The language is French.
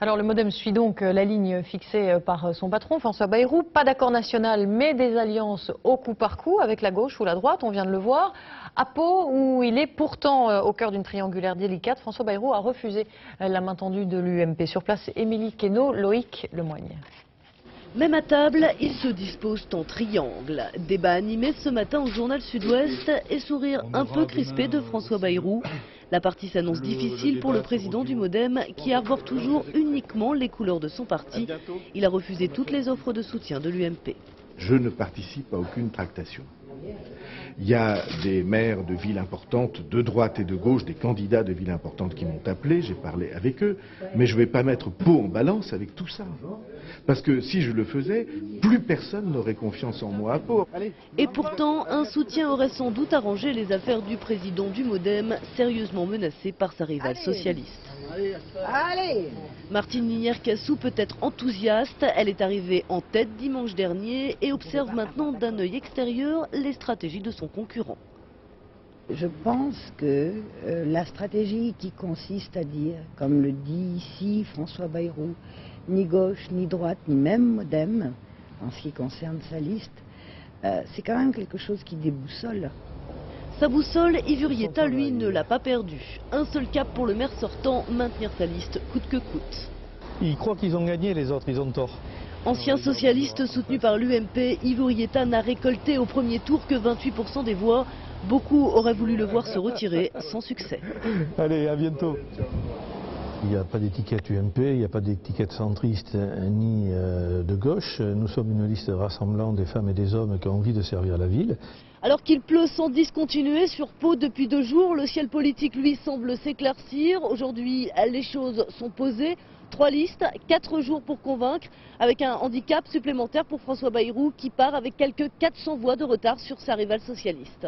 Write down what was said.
Alors le MoDem suit donc la ligne fixée par son patron, François Bayrou. Pas d'accord national, mais des alliances au coup par coup avec la gauche ou la droite, on vient de le voir. À Pau, où il est pourtant au cœur d'une triangulaire délicate, François Bayrou a refusé la main tendue de l'UMP. Sur place, Émilie Queneau, Loïc Lemoigne. Même à table, ils se disposent en triangle. Débat animé ce matin au journal Sud-Ouest et sourire un peu crispé de François Bayrou. La partie s'annonce difficile pour le président du MoDem qui arbore toujours uniquement les couleurs de son parti. Il a refusé toutes les offres de soutien de l'UMP. Je ne participe à aucune tractation. Il y a des maires de villes importantes, de droite et de gauche, des candidats de villes importantes qui m'ont appelé, j'ai parlé avec eux, mais je ne vais pas mettre Pau en balance avec tout ça. Parce que si je le faisais, plus personne n'aurait confiance en moi à Pau. Et pourtant, un soutien aurait sans doute arrangé les affaires du président du MoDem, sérieusement menacé par sa rivale socialiste. Martine Linière-Cassou peut être enthousiaste. Elle est arrivée en tête dimanche dernier et observe maintenant d'un œil extérieur les stratégies de son concurrent. Je pense que la stratégie qui consiste à dire, comme le dit ici François Bayrou, ni gauche, ni droite, ni même MoDem, en ce qui concerne sa liste, c'est quand même quelque chose qui déboussole. Sa boussole, Ivurieta, lui, ne l'a pas perdue. Un seul cap pour le maire sortant, maintenir sa liste coûte que coûte. Ils croient qu'ils ont gagné, les autres, ils ont tort. Ancien socialiste soutenu par l'UMP, Ivurieta n'a récolté au premier tour que 28% des voix. Beaucoup auraient voulu le voir se retirer, sans succès. Allez, à bientôt. Il n'y a pas d'étiquette UMP, il n'y a pas d'étiquette centriste ni de gauche. Nous sommes une liste rassemblant des femmes et des hommes qui ont envie de servir la ville. Alors qu'il pleut sans discontinuer sur Pau depuis 2 jours, le ciel politique lui semble s'éclaircir. Aujourd'hui, les choses sont posées. 3 listes, 4 jours pour convaincre, avec un handicap supplémentaire pour François Bayrou qui part avec quelques 400 voix de retard sur sa rivale socialiste.